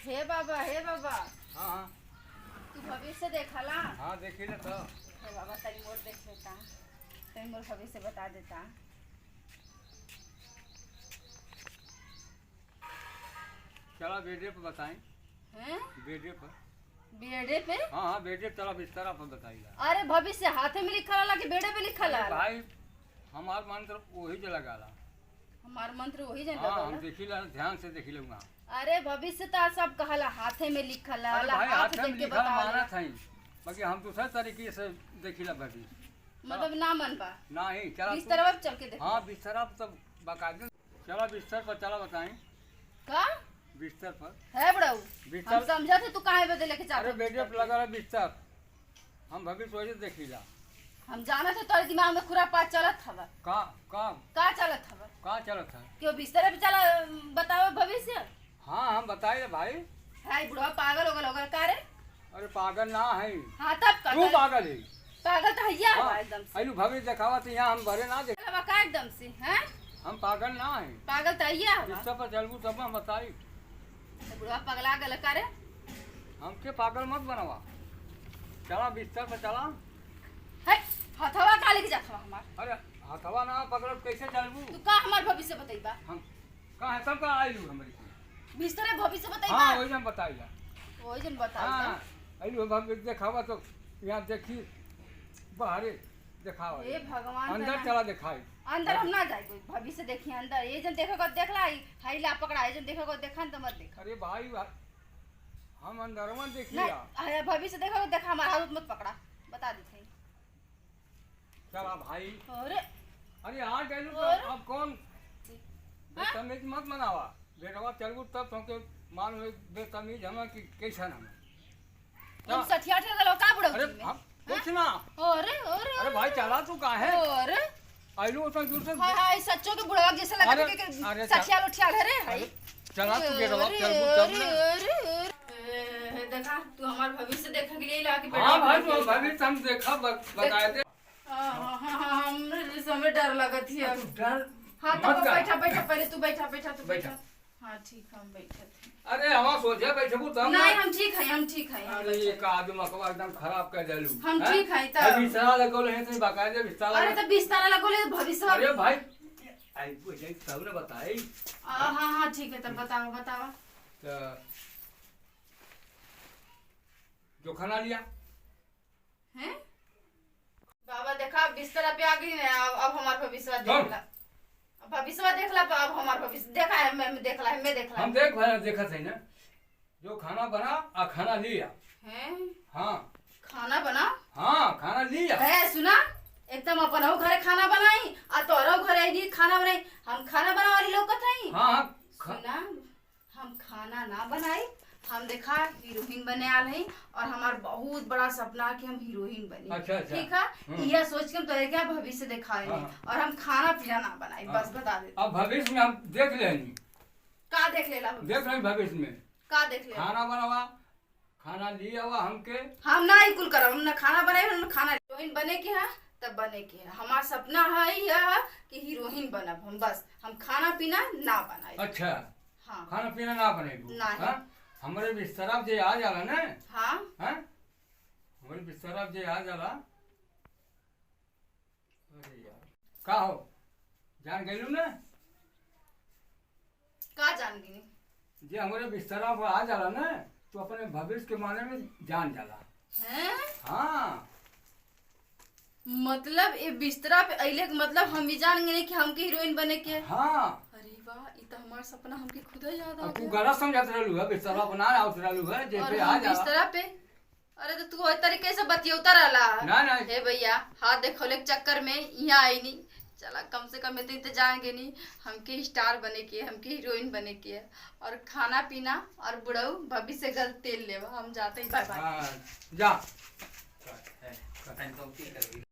हे बाबा हे बाबा, हाँ हाँ तू भविष्य देखला? हाँ देखी ना तो। हे बाबा तनी मोर देख लेता, तनी मोर भविष्य बता देता। चला बेडे पे बताएं। हैं? बेडे पर। बेड़े पे? हाँ हाँ बेडे पे चला बिस्तर पर बताइएगा। अरे भविष्य हाथे में लिखल होला कि बेड़े पे लिखल अरे होला? भाई हमार मंत्र वही जो लगाला। हमार मंत्र वही जन हाँ हम लगल। देखी ला, ध्यान से देखी लूँगा। अरे भविष्य तो सब कहला हाथे में लिखल अरे होला, भाई हाथ हाथ में देख के लिखा बता। माना था ही, बाकी हम दूसरे तरीके से देखी ला भविष्य। मतलब ना मन बा। नहीं चला बिस्तर पर चल के देख। हाँ बिस्तर पर तो बाकायदे चला बिस्तर पर चला बताएं। का? बिस्तर पर है बड़ऊ। बिस्तर- हम समझा थे तू काहे बदले लेके चाहत? अरे बेडे पे लगा रहा बिस्तर, हम भविष्य वही देखी ला। हम जाना थे तोरे दिमाग में खुरापात चलत हवा। का का का चलत हवा? का चलत है? क्यों बिस्तर पे चला बताओ भविष्य? हाँ हम बताइए भाई। है बुढ़वा पागल हो गल होगा का रे? अरे पागल ना है, हाँ तब का? तू पागल है। पागल तो हैया हाँ, हवा एकदम से। अइलू भविष्य दिखावा तो यहाँ हम भरे ना देख। चला का एकदम से, हैं? हम पागल ना है। पागल तो हैया हवा। बिस्तर पर चलबू तब हम बताई। बुढ़वा पगला गल का रे? हमके पागल मत बनावा। चला बिस्तर पर चला। है हथवा का लेके जात हवा हमार? अरे हथवा ना पकड़ कैसे चलबू? तू का हमार भविष्य बताइबा? हम कहाँ है, सब का आइलू हमारी। बिस्तर में भविष्य बताइबा? हाँ वही हम बताइला। ओई जन बता। हाँ अइलू भविष्य दिखावा तो यहाँ देखी बाहरे दिखावा। हे भगवान अंदर का चला दिखाई। अंदर हम ना जाए कोई भविष्य देखिए अंदर ये जन देखो देखला हाई ला पकड़ा ये जन देखो देखा तो मत देख अरे भाई हम अंदरवन ना देखिया। अरे भविष्य देखो देखा हमारा हाथ मत पकड़ा बता देते हैं। चला भाई। अरे अरे यहाँ गए तो और? अब कौन हाँ? बेतमीज मत मनावा। बेटवा चलबू तब तुमके मान लो बेतमीज हमें कि कैसन हमें। तुम सठिया ठे गलो का बुढ़ऊ अरे में? हम कुछ ना। अरे अरे अरे भाई चला तू कहाँ है? अरे आइलू उतना दूर से। हाय हाय सच्चो के बुढ़वा जैसे लगा अरे, के अरे, सठिया लोठिया रे हाय चला तू बेटवा अरे, चलबू अरे, तब ना। अरे, देखा तू हमार भविष्य देखने के लिए ला के हाँ भाई तो भविष्य हम देखा बताए थे। हमरे समय डर लगत है। डर हाँ मत तो कर। बैठा बैठा पहले तू बैठा बैठा तू बैठा। बैठा। हाँ ठीक हम बैठे थे। अरे हवा सोचे बैठबू तब ना। नहीं हम ठीक है हम ठीक है हम अरे ये का आदमी मकवा एकदम खराब कर देलू। हम ठीक है तब। अभी बिस्तर लगल है तो बाकायदे बिस्तर अरे तो बिस्तर लगोले भविष्य। अरे भाई आई को जाई सब ने बताई। हाँ हाँ ठीक है तब बताओ बताओ। तो जो खाना लिया हैं बाबा देखा बिस्तर पे आ गई अब हमार भविष्य देखला अब भविष्य देखला अब हमार भविष्य देखा है मैं देखला है मैं देखला हम देखा थे ना जो खाना बना आ खाना लिया। हैं हाँ खाना बना हाँ खाना लिया। है सुना एकदम अपन हो घरे खाना बनाई आ तोरो घरे नहीं खाना बनाई हम खाना बना वाली लोग कथई। हाँ हाँ सुना हम खाना ना बनाई हम देखा हीरोइन बने आल है और हमार बहुत बड़ा सपना है कि हम हीरोइन बनी। अच्छा, अच्छा। ठीक है यह सोच के हम तोरे क्या भविष्य दिखाए हाँ। और हम खाना पीना ना बनाई बस बता दे। अब भविष्य में हम देख लेनी। का देख लेला भविष्य? देख लें भविष्य में का देख लेला? खाना बनावा खाना लिया हुआ हमके। हम ना ही कुल करब हम ना खाना बनाई हम ना खाना हीरोइन बने के है तब बने के है हमार सपना है यह कि हीरोइन बनब हम बस हम खाना पीना ना बनाई। अच्छा हाँ खाना पीना ना बनेगू। नहीं। हाँ? हमारे बिस्तरा जे आ जाला ना। हाँ हाँ हमारे बिस्तरा जे आ जाला। अरे यार का हो जान गइलू ना का जान गई जे हमारे बिस्तरा पर आ जाला ना तो अपने भविष्य के माने में जान जाला। हैं हाँ मतलब ये बिस्तरा पे अइले के मतलब हम भी जान गए कि हमके हीरोइन बने के। हाँ अरे वाह ये तो हमारा सपना हमके खुद ही याद आ अब तू गया। गलत समझत रहलू है बिस्तरा बना आवत रहलू है जे और पे हम आ जाला। बिस्तरा पे अरे तो तू इस तरीके से बतियौता रहला। ना ना हे भैया हाथ देखोले के चक्कर में यहाँ आई नहीं चला कम से कम इतने तो जाएंगे नहीं हमके स्टार बने के हमके हीरोइन बने के और खाना पीना और बुढ़ऊ भविष्य गल तेल लेवा हम जाते ही बाय बाय। हाँ जा